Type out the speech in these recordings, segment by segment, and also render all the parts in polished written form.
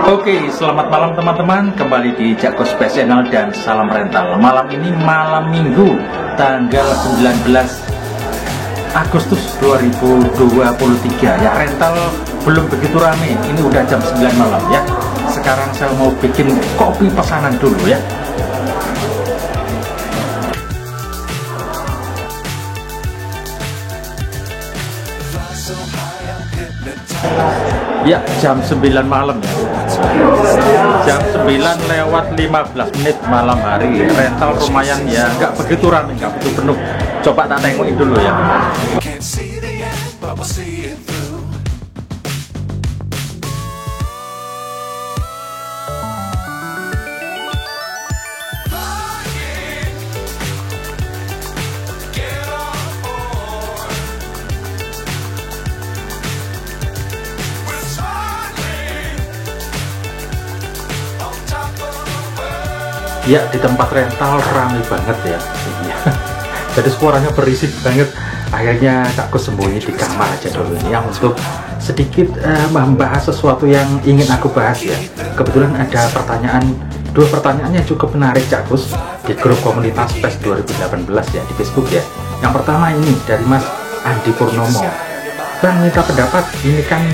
Oke, selamat malam teman-teman. Kembali di Jako Space Channel dan salam rental. Malam ini malam Minggu, tanggal 19 Agustus 2023 ya. Rental belum begitu rame. Ini udah jam 9 malam ya. Sekarang saya mau bikin kopi pesanan dulu ya. Ya, jam 9 malam ya. Jam 9 lewat 15 menit malam hari. Rental lumayan ya, nggak begitu ramai, nggak begitu penuh. Coba tak tengokin dulu ya. Ya, di tempat rental ramai banget ya. Jadi suaranya berisik banget. Akhirnya aku sembunyi di kamar aja dulu ini ya, untuk sedikit membahas sesuatu yang ingin aku bahas ya. Kebetulan ada dua pertanyaan yang cukup menarik Cak Gus di grup komunitas PES 2018 ya, di Facebook ya. Yang pertama ini dari Mas Andi Purnomo. Bang, minta pendapat, ini kan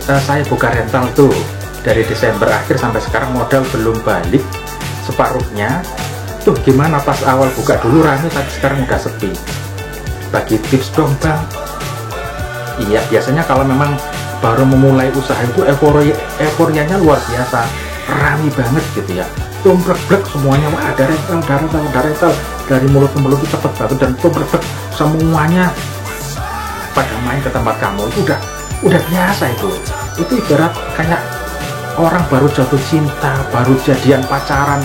saya buka rental tuh dari Desember akhir sampai sekarang modal belum balik separuhnya. Tuh gimana, pas awal buka dulu rame tapi sekarang udah sepi. Bagi tips dong Bang. Iya, biasanya kalau memang baru memulai usaha itu euforianya luar biasa, rame banget gitu ya. Tumbrek-brek semuanya, wah ada rental, dari mulut ke mulut itu cepet banget, dan tumbrek-brek semuanya pada main ke tempat kamu itu udah biasa itu. Itu ibarat kayak orang baru jatuh cinta, baru jadian pacaran,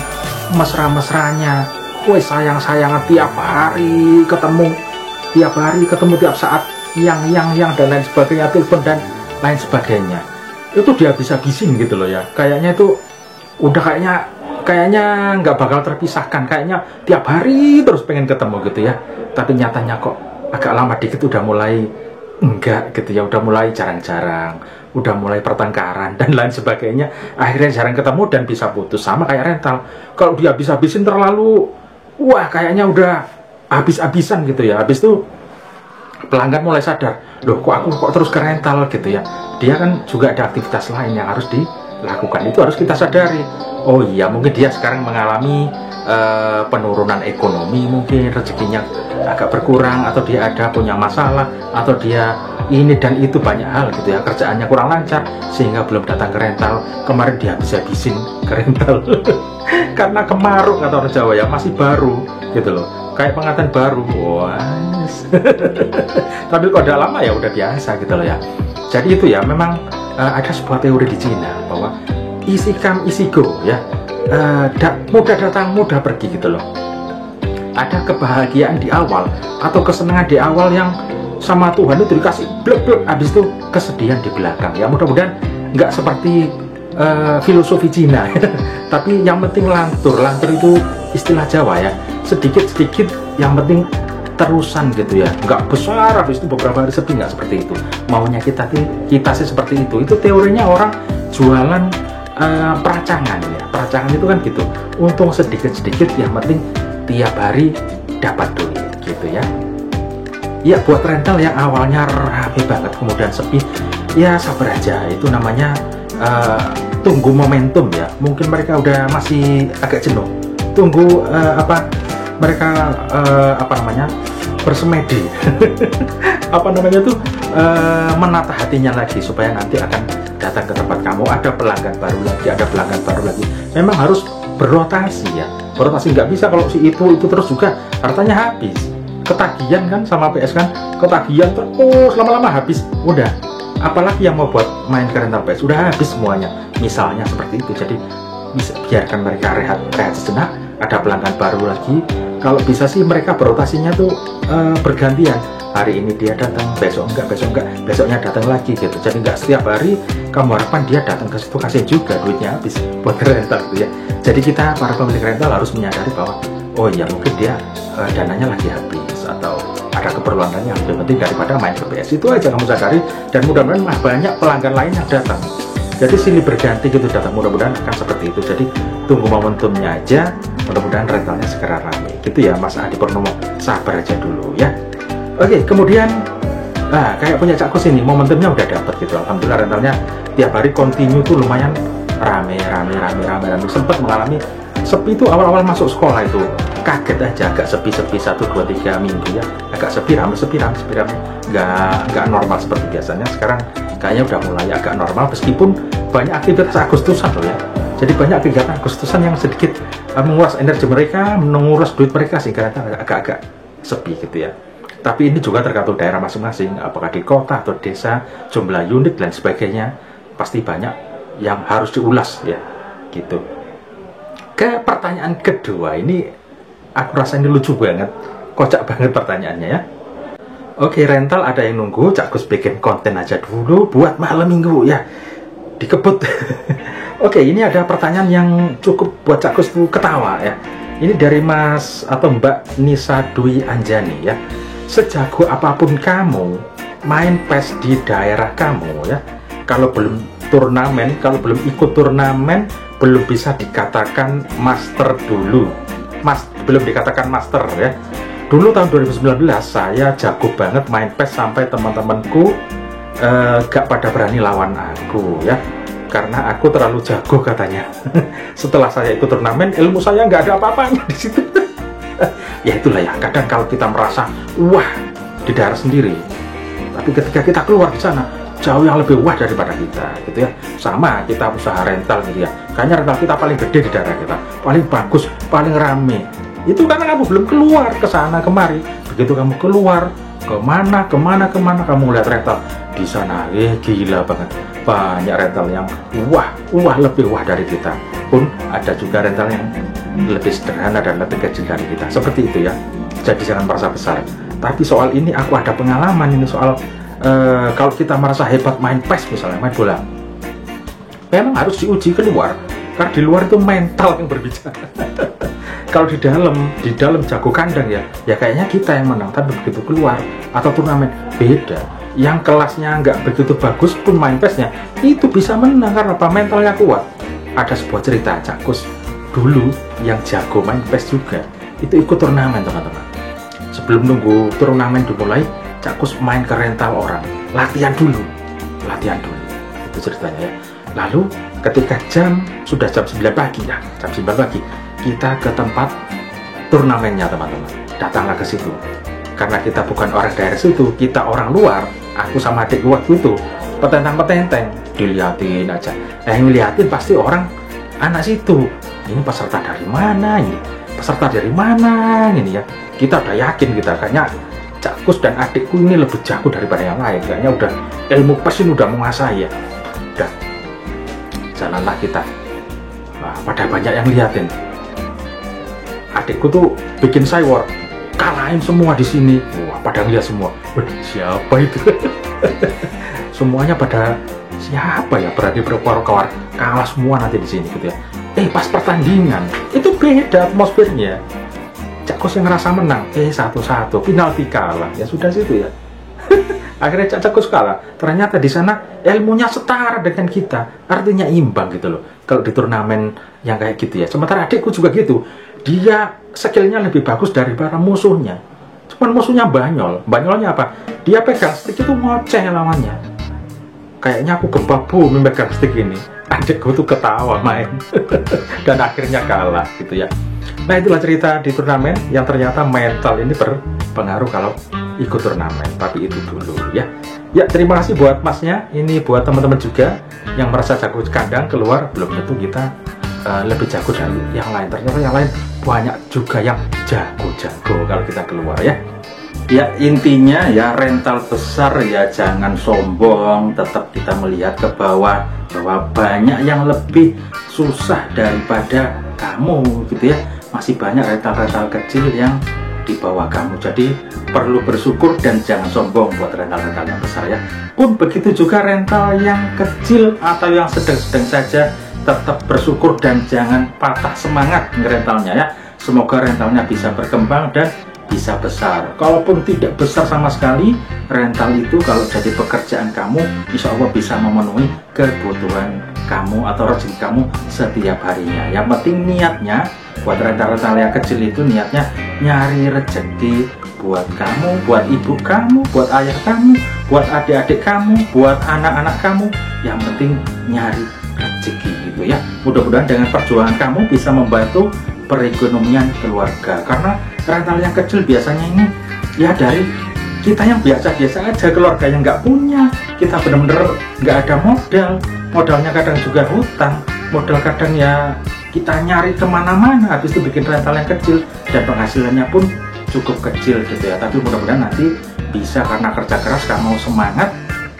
mesra-mesranya, woi sayang-sayangan tiap hari ketemu tiap saat, yang dan lain sebagainya, telepon dan lain sebagainya. Itu dia habis-habisin gitu loh ya. Kayaknya itu udah kayaknya nggak bakal terpisahkan, kayaknya tiap hari terus pengen ketemu gitu ya. Tapi nyatanya kok agak lama dikit udah mulai enggak gitu ya, udah mulai jarang-jarang, udah mulai pertengkaran dan lain sebagainya, akhirnya jarang ketemu dan bisa putus. Sama kayak rental, kalau dia habis-habisin terlalu, wah kayaknya udah habis-habisan gitu ya. Habis itu pelanggan mulai sadar, loh kok aku terus ke rental gitu ya. Dia kan juga ada aktivitas lain yang harus dilakukan, itu harus kita sadari. Oh iya, mungkin dia sekarang mengalami penurunan ekonomi, mungkin rezekinya agak berkurang, atau dia punya masalah, atau dia ini dan itu, banyak hal gitu ya, kerjaannya kurang lancar sehingga belum datang ke rental. Kemarin dia habisin ke rental karena kemaruk kata orang Jawa ya, masih baru gitu loh, kayak pengantin baru. Wah. Tapi kalau udah lama ya udah biasa gitu loh ya. Jadi itu ya, memang ada sebuah teori di Cina bahwa easy come easy go ya, mudah datang mudah pergi gitu loh. Ada kebahagiaan di awal atau kesenangan di awal yang sama Tuhan itu dikasih blek-blek, habis itu kesedihan di belakang ya. Mudah-mudahan nggak seperti filosofi Cina. Tapi yang penting lantur itu istilah Jawa ya, sedikit-sedikit yang penting terusan gitu ya, nggak besar habis itu beberapa hari sepi, nggak seperti itu. Maunya kita sih seperti itu. Itu teorinya orang jualan peracangan ya. Peracangan itu kan gitu, untung sedikit-sedikit, yang penting tiap hari dapat duit gitu ya. Ya, buat rental yang awalnya rame banget kemudian sepi, ya sabar aja. Itu namanya tunggu momentum ya. Mungkin mereka udah masih agak jenuh, tunggu mereka bersemedi menata hatinya lagi supaya nanti akan datang ke tempat kamu. Ada pelanggan baru lagi. Memang harus berotasi ya, berotasi. Nggak bisa kalau si itu terus juga hartanya habis. Ketagihan kan sama PS kan, ketagihan terus lama-lama habis, udah apalagi yang mau buat main ke rental PS, udah habis semuanya, misalnya seperti itu. Jadi bisa biarkan mereka rehat sejenak, ada pelanggan baru lagi. Kalau bisa sih mereka berotasinya tuh bergantian, hari ini dia datang, besok enggak, besoknya datang lagi gitu. Jadi nggak setiap hari kamu harapkan dia datang ke situ, kasih juga duitnya habis buat rental gitu ya. Jadi kita para pemilik rental harus menyadari bahwa oh ya mungkin dia dananya lagi habis atau ada keperluan lain yang lebih penting daripada main ke PS. Itu aja kamu sadari, dan mudah-mudahan banyak pelanggan lain yang datang Jadi silih berganti gitu datang, mudah-mudahan akan seperti itu. Jadi tunggu momentumnya aja, mudah-mudahan rentalnya segera rame gitu ya Mas Adi Purnomo. Sabar aja dulu ya. Oke, kemudian kayak punya Cak Kus ini momentumnya udah dapet gitu. Alhamdulillah rentalnya tiap hari continue tuh lumayan rame. Sempat mengalami sepi itu awal-awal masuk sekolah itu, kaget aja agak sepi 1, 2, 3 minggu ya, agak sepi rame, nggak normal seperti biasanya. Sekarang kayaknya udah mulai agak normal meskipun banyak aktivitas Agustusan loh ya. Jadi banyak kegiatan Agustusan yang sedikit menguras energi mereka, menguras duit mereka sehingga agak-agak sepi gitu ya. Tapi ini juga tergantung daerah masing-masing, apakah di kota atau desa, jumlah unit dan sebagainya, pasti banyak yang harus diulas ya gitu. Ke pertanyaan kedua ini, aku rasa ini lucu banget, kocak banget pertanyaannya ya. Oke, rental ada yang nunggu, Cak Kus bikin konten aja dulu buat malam minggu ya, dikebut. Oke, ini ada pertanyaan yang cukup buat Cak Kus ketawa ya. Ini dari Mas atau Mbak Nisa Dwi Anjani ya. Sejago apapun kamu main PES di daerah kamu ya, kalau belum ikut turnamen belum bisa dikatakan master dulu. Belum dikatakan master ya. Dulu tahun 2019 saya jago banget main PES sampai teman-temanku gak pada berani lawan aku ya, karena aku terlalu jago katanya. Setelah saya ikut turnamen, ilmu saya nggak ada apa-apanya di situ. Ya itulah ya, kadang kalau kita merasa wah di daerah sendiri, tapi ketika kita keluar di sana jauh yang lebih wah daripada kita gitu ya. Sama kita usaha rental gitu ya, kayaknya rental kita paling gede di daerah kita, paling bagus, paling rame. Itu karena kamu belum keluar ke sana kemari. Begitu kamu keluar kemana kamu lihat rental di sana, gila banget, banyak rental yang wah lebih wah dari kita. Pun ada juga rental yang lebih sederhana dan lebih kecil dari kita, seperti itu ya. Jadi jangan merasa besar. Tapi soal ini aku ada pengalaman ini soal kalau kita merasa hebat main PES misalnya, main bola, memang harus diuji keluar, karena di luar itu mental yang berbicara. Kalau di dalam jago kandang ya kayaknya kita yang menang, tapi begitu keluar atau turnamen beda. Yang kelasnya nggak begitu bagus pun main PES-nya itu bisa menang karena apa? Mentalnya kuat. Ada sebuah cerita Cak Kus dulu yang jago main PES juga, itu ikut turnamen teman-teman. Sebelum nunggu turnamen dimulai, Cak Kus main ke rental orang, latihan dulu itu ceritanya ya. Lalu ketika sudah jam 9 pagi ya, kita ke tempat turnamennya teman-teman, datanglah ke situ. Karena kita bukan orang daerah situ, kita orang luar, aku sama adik waktu itu petentang dilihatin aja. Yang ngeliatin pasti orang anak situ, ini peserta dari mana ini ya. Kita udah yakin, kayaknya Cak Kus dan adikku ini lebih jago daripada yang lain, kayaknya udah ilmu PES ini udah menguasai ya. Udah jalanlah kita, pada banyak yang liatin. Adikku tuh bikin cyber, kalahin semua di sini. Wah, pada ngeliat semua. Siapa itu? Semuanya pada siapa ya berani berkawar-kawar, kalah semua nanti di sini gitu ya. Pas pertandingan itu beda atmosfernya. Cak Kus yang ngerasa menang, 1-1 penalti kalah, ya sudah situ ya. Akhirnya Cak Kus kalah. Ternyata di sana ilmunya setara dengan kita, artinya imbang gitu loh. Kalau di turnamen yang kayak gitu ya. Sementara adikku juga gitu, dia skillnya lebih bagus daripada musuhnya. Cuman musuhnya banyolnya apa? Dia pegang stick itu ngoceh lawannya. Kayaknya aku gempa bumi megang stick ini. Adikku tuh ketawa main dan akhirnya kalah gitu ya. Nah itulah cerita di turnamen yang ternyata mental ini berpengaruh kalau ikut turnamen. Tapi itu dulu ya. Ya terima kasih buat masnya. Ini buat teman-teman juga yang merasa jago kandang keluar, belum tentu kita lebih jago dari yang lain. Ternyata yang lain banyak juga yang jago-jago kalau kita keluar ya. Ya intinya ya rental besar ya jangan sombong, tetap kita melihat ke bawah bahwa banyak yang lebih susah daripada kamu gitu ya. Masih banyak rental-rental kecil yang di bawah kamu, jadi perlu bersyukur dan jangan sombong buat rental-rental yang besar ya. Pun begitu juga rental yang kecil atau yang sedang-sedang saja, tetap bersyukur dan jangan patah semangat ngerentalnya ya. Semoga rentalnya bisa berkembang dan bisa besar. Kalaupun tidak besar sama sekali, rental itu kalau jadi pekerjaan kamu, insya Allah bisa memenuhi kebutuhan kamu atau rezeki kamu setiap harinya. Yang penting niatnya, buat rental-rental yang kecil itu niatnya nyari rezeki buat kamu, buat ibu kamu, buat ayah kamu, buat adik-adik kamu, buat anak-anak kamu. Yang penting nyari rezeki gitu ya. Mudah-mudahan dengan perjuangan kamu bisa membantu perekonomian keluarga. Karena rental yang kecil biasanya ini ya dari kita yang biasa-biasa aja, keluarga yang nggak punya, kita bener-bener nggak ada modal, modalnya kadang juga hutang, modal kadang ya kita nyari kemana-mana, habis itu bikin rental yang kecil dan penghasilannya pun cukup kecil gitu ya. Tapi mudah-mudahan nanti bisa, karena kerja keras kamu semangat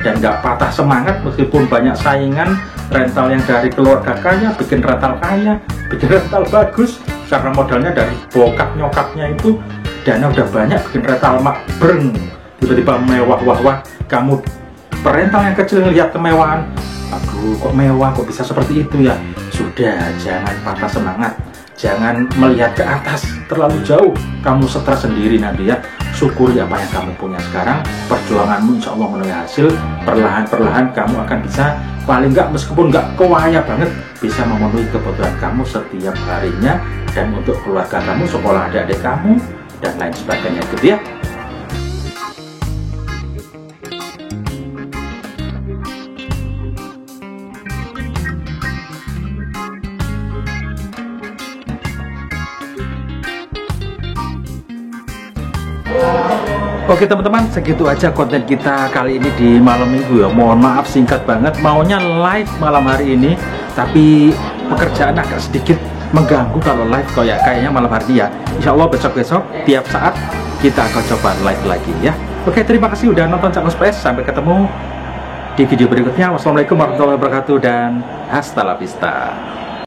dan nggak patah semangat meskipun banyak saingan rental yang dari keluarga kaya, bikin rental kaya, bikin rental bagus, karena modalnya dari bokap nyokapnya itu dana udah banyak, bikin rental makbreng, tiba-tiba mewah, wah kamu perental yang kecil ngelihat kemewahan, aduh kok mewah, kok bisa seperti itu ya. Sudah, jangan patah semangat, jangan melihat ke atas terlalu jauh, kamu stres sendiri nanti ya. Syukuri apa yang kamu punya sekarang, perjuanganmu insya Allah menuai hasil. Perlahan-perlahan kamu akan bisa, paling nggak meskipun nggak kaya banget, bisa memenuhi kebutuhan kamu setiap harinya, dan untuk keluarga kamu, sekolah adik-adik kamu, dan lain sebagainya gitu ya. Oke teman-teman, segitu aja konten kita kali ini di malam minggu ya. Mohon maaf singkat banget, maunya live malam hari ini, tapi pekerjaan agak sedikit mengganggu kalau live kayaknya malam hari ya. Insya Allah besok-besok tiap saat kita akan coba live lagi ya. Oke, terima kasih udah nonton Cak Ngus PS. Sampai ketemu di video berikutnya. Wassalamualaikum warahmatullahi wabarakatuh dan hasta la vista.